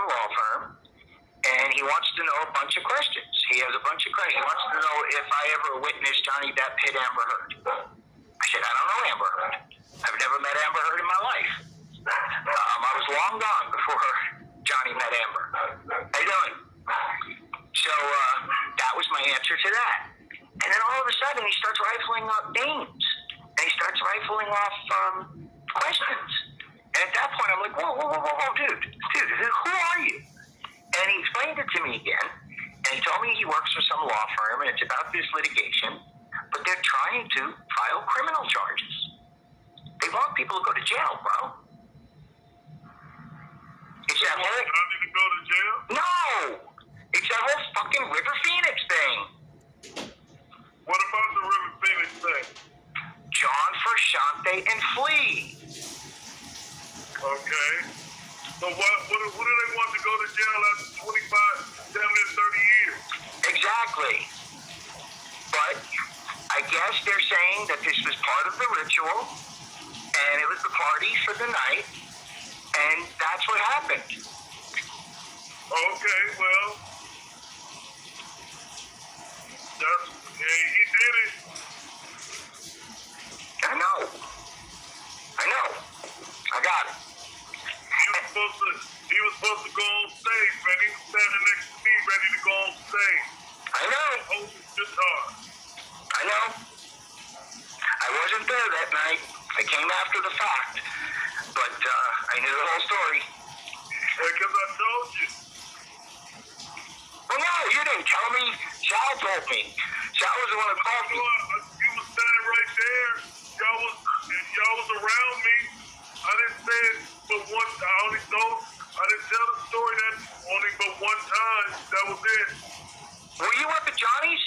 law firm, and he wants to know a bunch of questions. He has a bunch of questions. He wants to know if I ever witnessed Johnny Depp hit Amber Heard. I said, I don't know Amber Heard. I've never met Amber Heard in my life. I was long gone before Johnny met Amber. How you doing? So that was my answer to that. And then all of a sudden, he starts rifling off names. And he starts rifling off questions. And at that point, I'm like, whoa, dude, who are you? And he explained it to me again. And he told me he works for some law firm, and it's about this litigation. But they're trying to file criminal charges. They want people to go to jail, bro. It's that whole... Johnny to go to jail? No! It's that whole fucking River Phoenix thing. What about the River Phoenix thing? John Frusciante and Flea. Okay. So who do they want to go to jail after 25, 30 years? Exactly. But I guess they're saying that this was part of the ritual, and it was the party for the night, and that's what happened. Okay, well, he did it. I know. I got it. He was supposed to go on stage, man. He was standing next to me, ready to go on stage. I know. Hold his guitar. I know. I wasn't there that night. I came after the fact. But I knew the whole story. Because I told you. Well, no, you didn't tell me. Sal told me. Sal was the one who called me. You was standing right there. Y'all was around me. I didn't say it but one time. I didn't tell the story that only but one time. That was it. Were you up at Johnny's?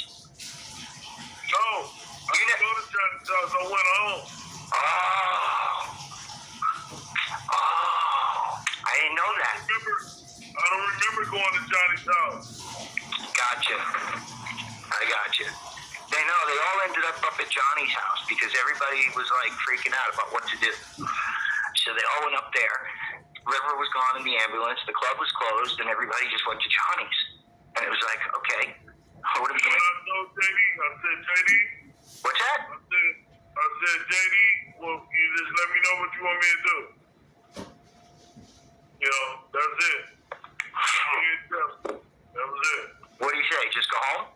No. I didn't go to Johnny's house. I went home. Oh. I didn't know that. I don't remember going to Johnny's house. Gotcha. I gotcha. They all ended up at Johnny's house because everybody was like freaking out about what to do. So they all went up there. River was gone in the ambulance. The club was closed, and everybody just went to Johnny's. And it was like, okay, what are we doing? I told JD, I said, JD. What's that? I said, JD, well, you just let me know what you want me to do. You know, that's it. That was it. What do you say? Just go home?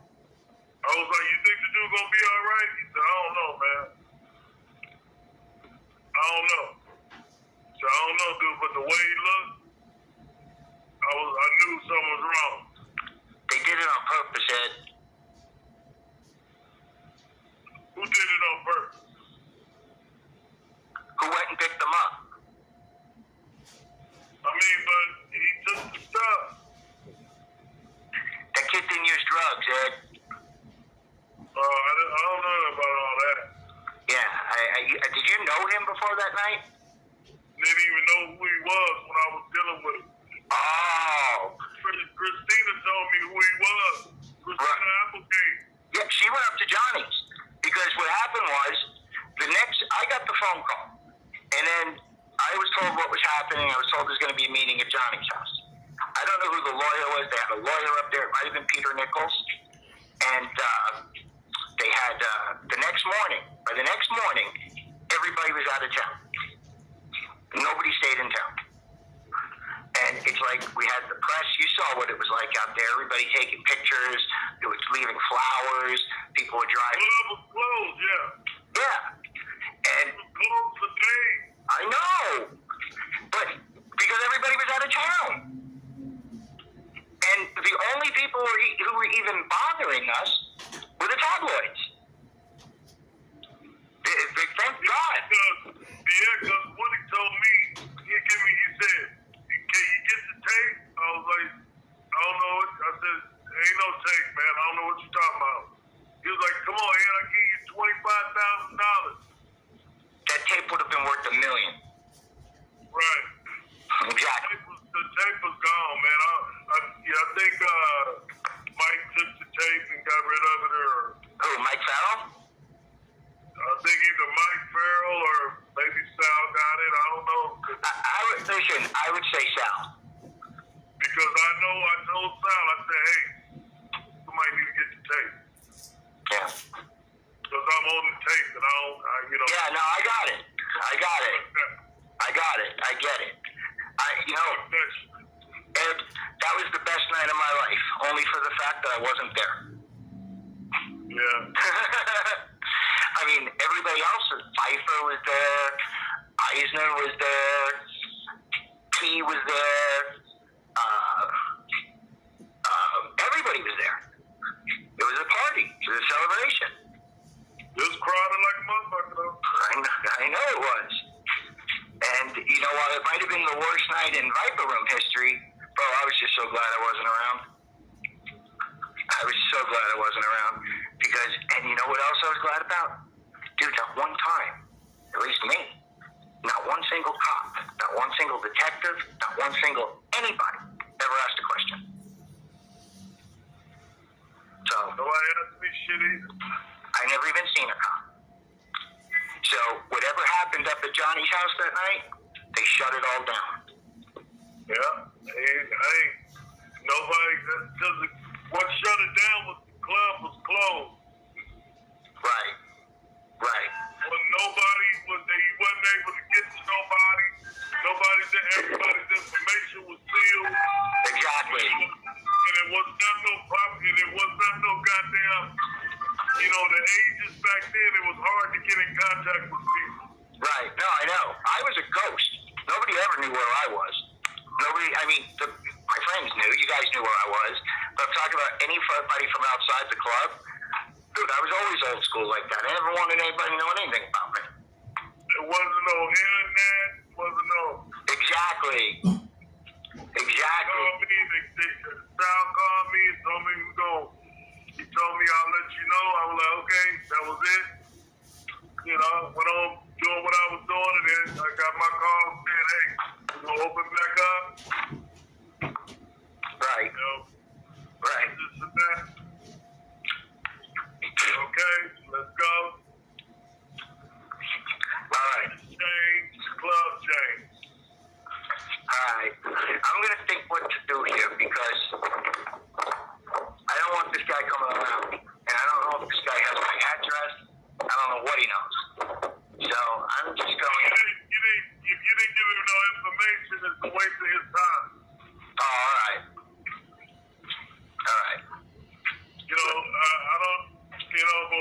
I was like, you think the dude gonna be all right? He said, I don't know, man. I don't know. So I don't know, dude, but the way he looked, I knew something was wrong. They did it on purpose, Ed. Who did it on purpose? Who went and picked them up? I mean, but he took the stuff. That kid didn't use drugs, Ed. I don't know about all that. Yeah, did you know him before that night? Didn't even know who he was when I was dealing with him. Oh. Christina told me who he was. Christina Applegate. Yeah, she went up to Johnny's because what happened was I got the phone call, and then I was told what was happening. I was told there's going to be a meeting at Johnny's house. I don't know who the lawyer was. They had a lawyer up there. It might have been Peter Nichols. And they had the next morning, everybody was out of town. Nobody stayed in town. And it's like we had the press. You saw what it was like out there. Everybody taking pictures. It was leaving flowers. People were driving. Club was closed, yeah. Yeah. And it was closed for days. I know. But because everybody was out of town. And the only people who were even bothering us were the tabloids. Thank God. Because what he told me, he said, can you get the tape? I was like, I don't know. I said, ain't no tape, man. I don't know what you're talking about. He was like, come on, I'll give you $25,000. That tape would have been worth $1 million. Right. Exactly. The tape was gone, man. I think Mike took the tape and got rid of it, or who? Mike Farrell? I think either Mike Farrell or maybe Sal got it. I don't know. I would say Sal. Because sound. I said, hey, somebody need to get the tape. Yeah. Because I'm on the tape and I don't, Yeah, no, I got it. I get it. Ed, that was the best night of my life, only for the fact that I wasn't there. Yeah. I mean, everybody else, Pfeiffer was there, Eisner was there, T was there, everybody was there. It was a party. It was a celebration. It was crowded like a motherfucker, though. I know it was. And, while it might have been the worst night in Viper Room history, bro, I was just so glad I wasn't around. I was so glad I wasn't around. Because, and you know what else I was glad about? Dude, not one time, at least me, not one single cop, not one single detective, not one single anybody ever asked a question. So, Nobody asked me shit either. I never even seen a cop. So, whatever happened up at Johnny's house that night, they shut it all down. Yeah. Nobody, because what shut it down was the club was closed. Right. But nobody he wasn't able to get to nobody. Everybody's information was sealed. Exactly. And it was not no problem. And it was not no goddamn, the ages back then, it was hard to get in contact with people. Right. No, I know. I was a ghost. Nobody ever knew where I was. My friends knew. You guys knew where I was. But I'm talking about anybody from outside the club. Dude, I was always old school like that. I never wanted anybody to know anything about me. There wasn't no internet. Wasn't no... Exactly. Called me, Sal called me and told me he told me I'll let you know. I was like, okay, that was it. Went on doing what I was doing, and then I got my call saying, hey, we're going to open back up. Right. Right. This and that. Okay, let's go. All right. Club change. All right. I'm going to think what to do here because I don't want this guy coming around. And I don't know if this guy has my address. I don't know what he knows. So I'm just going... If you didn't give him no information, it's a waste of his time. Oh, all right. I don't...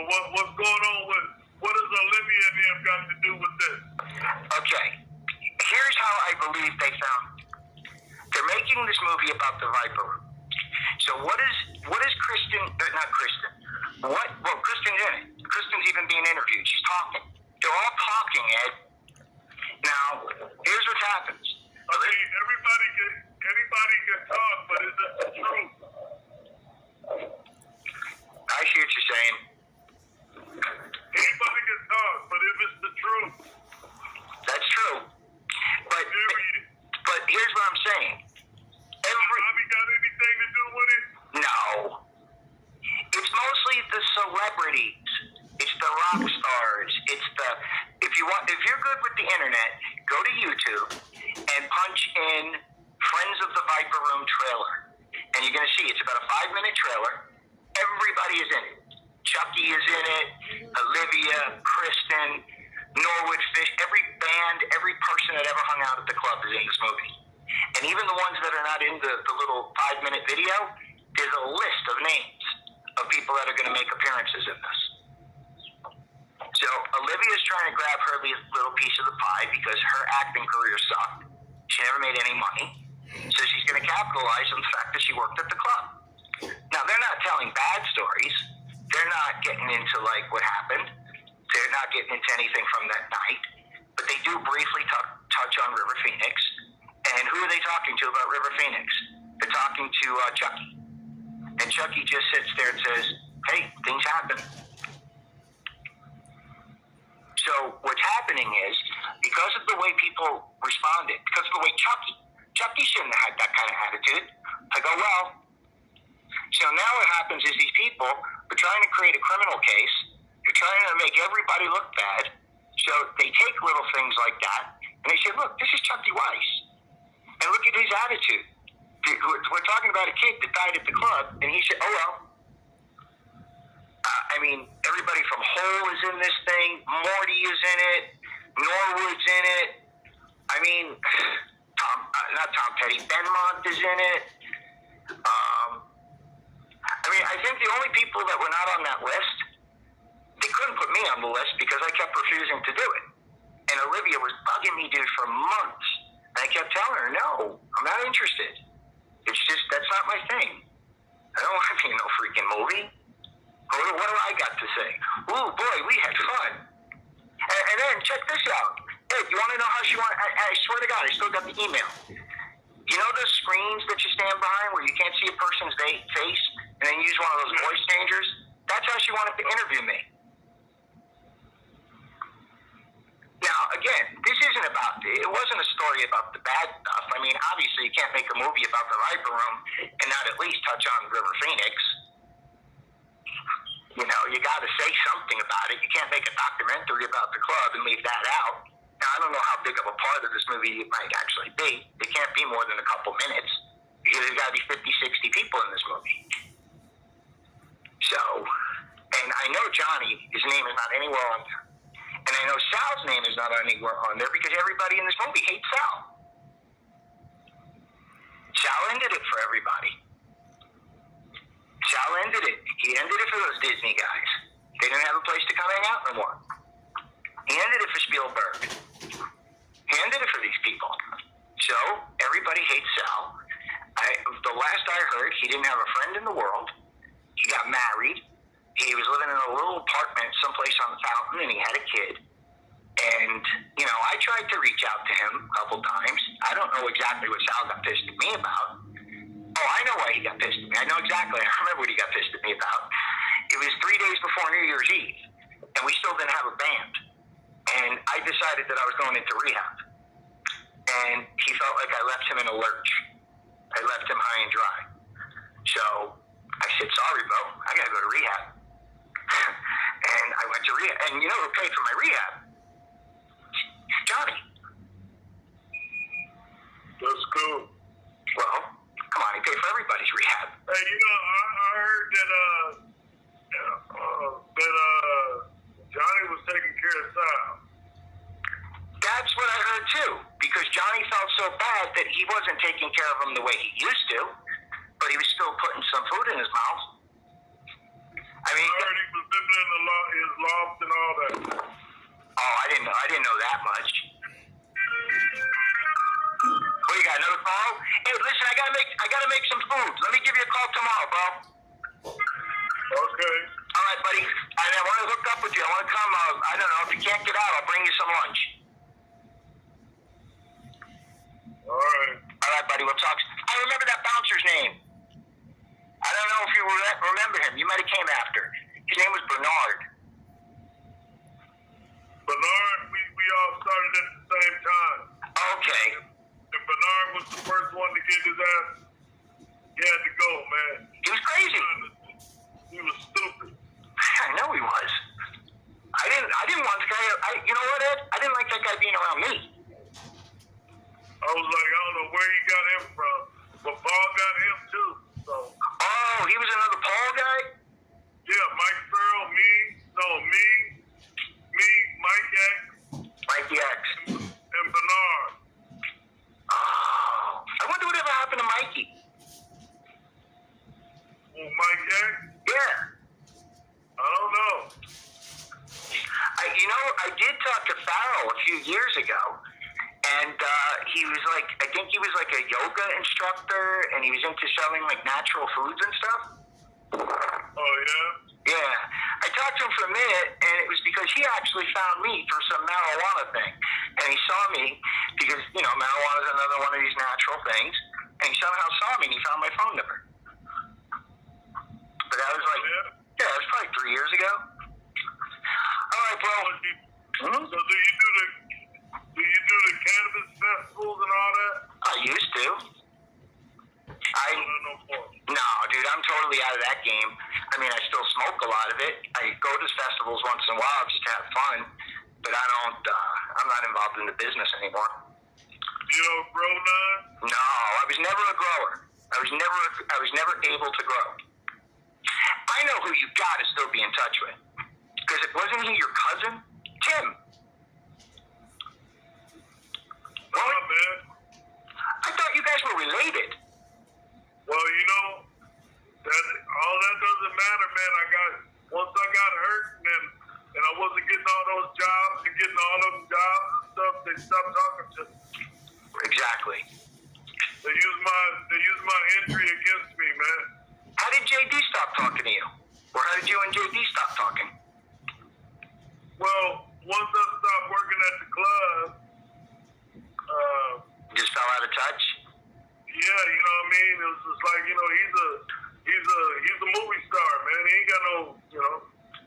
but what's going on with... What does Olivia and them got to do with this? Okay. Here's how I believe they found it. They're making this movie about the Viper Room. So what is Kristen, not Kristen, well, Kristen's in it. Kristen's even being interviewed. She's talking. They're all talking, Ed. Now, here's what happens. Anybody can talk, but is this the truth? I see what you're saying. Anybody can talk, but if it's the truth. That's true. But here's what I'm saying. Bobby got anything to do with it? No. It's mostly the celebrities. It's the rock stars. If you're good with the internet, go to YouTube and punch in Friends of the Viper Room trailer. And you're going to see it's about a 5-minute trailer. Everybody is in it. Chucky is in it. Olivia, Kristen, Norwood Fish, every band, every person that ever hung out at the club is in this movie. And even the ones that are not in the little 5-minute video, there's a list of names of people that are going to make appearances in this. So Olivia's trying to grab her little piece of the pie because her acting career sucked. She never made any money. So she's going to capitalize on the fact that she worked at the club. Now, they're not telling bad stories. They're not getting into, what happened. They're not getting into anything from that night. But they do briefly touch on River Phoenix. And who are they talking to about River Phoenix? They're talking to Chucky. And Chucky just sits there and says, hey, things happen. So what's happening is, because of the way people responded, because of the way Chucky shouldn't have had that kind of attitude. I go, well, so now what happens is these people are trying to create a criminal case. They're trying to make everybody look bad. So they take little things like that, and they say, look, this is Chucky Weiss. And look at his attitude. We're talking about a kid that died at the club, and he said, "Oh well." I mean, everybody from Hole is in this thing. Morty is in it. Norwood's in it. I mean, not Tom Petty. Benmont is in it. I mean, I think the only people that were not on that list, they couldn't put me on the list because I kept refusing to do it. And Olivia was bugging me, dude, for months. And I kept telling her, no, I'm not interested. It's just, that's not my thing. I don't want to be in no freaking movie. What do I got to say? Ooh, boy, we had fun. And then, check this out. Hey, you want to know how she wanted, I swear to God, I still got the email. You know those screens that you stand behind where you can't see a person's face and then use one of those voice changers? That's how she wanted to interview me. Now, again, this isn't about, it wasn't a story about the bad stuff. I mean, obviously you can't make a movie about the Viper Room and not at least touch on River Phoenix. You know, you got to say something about it. You can't make a documentary about the club and leave that out. Now, I don't know how big of a part of this movie it might actually be. It can't be more than a couple minutes because there's got to be 50, 60 people in this movie. So, and I know Johnny, his name is not anywhere on there. And I know Sal's name is not anywhere on there because everybody in this movie hates Sal. Sal ended it for everybody. Sal ended it. He ended it for those Disney guys. They didn't have a place to come hang out no more. He ended it for Spielberg. He ended it for these people. So, everybody hates Sal. The last I heard, he didn't have a friend in the world. He got married. He was living in a little apartment someplace on the Fountain, and he had a kid. And, you know, I tried to reach out to him a couple times. I don't know exactly what Sal got pissed at me about. Oh, I know why he got pissed at me. I know exactly. I remember what he got pissed at me about. It was 3 days before New Year's Eve, and we still didn't have a band. And I decided that I was going into rehab. And he felt like I left him in a lurch. I left him high and dry. So I said, sorry, bro. I got to go to rehab. And I went to rehab. And you know who paid for my rehab? Johnny. That's cool. Well, come on. He paid for everybody's rehab. Hey, you know, I heard that Johnny was taking care of Sal. That's what I heard too, because Johnny felt so bad that he wasn't taking care of him the way he used to, but he was still putting some food in his mouth. I mean, I heard he was living in his loft and all that. Oh, I didn't know that much. What, you got another call? Hey, listen, I gotta make some food. Let me give you a call tomorrow, bro. Okay. All right, buddy. I want to hook up with you. I want to come. I don't know if you can't get out. I'll bring you some lunch. All right. All right, buddy. We'll talk. I remember that bouncer's name. I don't know if you remember him. You might have came after. His name was Bernard. Bernard, we all started at the same time. Okay. And Bernard was the first one to get his ass. He had to go, man. He was crazy. He was stupid. I know he was. I didn't want the guy. You know what, Ed? I didn't like that guy being around me. I was like, I don't know where he got him from, but Paul got him too. So. Oh, he was another Paul guy? Yeah, Mike Farrell, me, Mike X. Mikey X. And Bernard. Oh, I wonder whatever happened to Mikey. Well, Mike X? Yeah. I don't know. I did talk to Farrell a few years ago, and he was like, I think he was like a yoga instructor, and he was into selling like natural foods and stuff. Oh, yeah? Yeah. I talked to him for a minute, and it was because he actually found me for some marijuana thing. And he saw me because, you know, marijuana is another one of these natural things, and he somehow saw me, and he found my phone number. But that was like, yeah, it was probably 3 years ago. All right, bro. So do you do the cannabis festivals and all that? I used to. No, dude, I'm totally out of that game. I mean, I still smoke a lot of it. I go to festivals once in a while just to have fun, but I'm not involved in the business anymore. You don't grow none? No, I was never a grower. I was never able to grow. I know who you got to still be in touch with. Because it wasn't he your cousin? Tim. What, man? I thought you guys were related. Well, you know, all that doesn't matter, man. Once I got hurt and I wasn't getting all those jobs and getting all those jobs and stuff, they stopped talking to me. Exactly. They used my injury against me, man. How did JD stop talking to you? Or how did you and JD stop talking? Well, once I stopped working at the club, You just fell out of touch? yeah, you know what I mean? It was just like, you know, he's a movie star, man. He ain't got no, you know.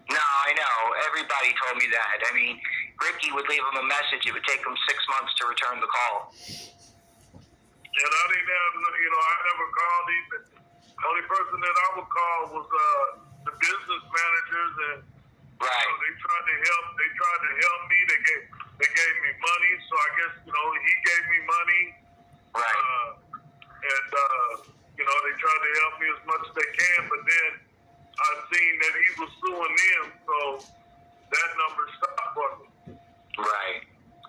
No, I know. Everybody told me that. I mean, Ricky would leave him a message. It would take him 6 months to return the call. And I didn't have, you know, I never called even. The only person that I would call was the business managers, and Right. you know, they tried to help me. They gave me money, so I guess, you know, he gave me money. Right. And you know, they tried to help me as much as they can, but then I seen that he was suing them, so that number stopped for me. Right.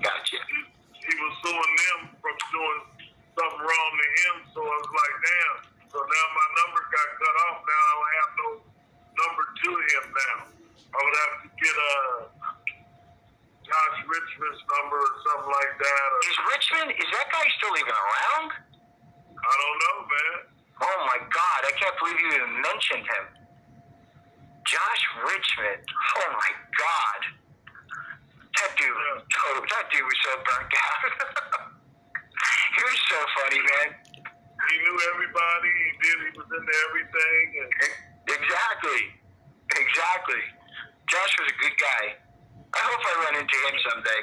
Gotcha. He was suing them from doing something wrong to him, so I was like, damn. So now my number got cut off. Now I don't have no number to him now. I would have to get Josh Richmond's number or something like that. Is Richmond, is that guy still even around? I don't know, man. Oh my God, I can't believe you even mentioned him. Josh Richmond. Oh my God. That dude was so burnt out. He was so funny, man. He knew everybody. He was into everything. And Exactly. Josh was a good guy. I hope I run into him someday.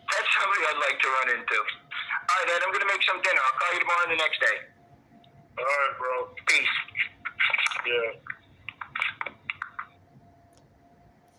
That's somebody I'd like to run into. All right, Ed, I'm going to make some dinner. I'll call you tomorrow and the next day. all right, bro. Peace. Yeah.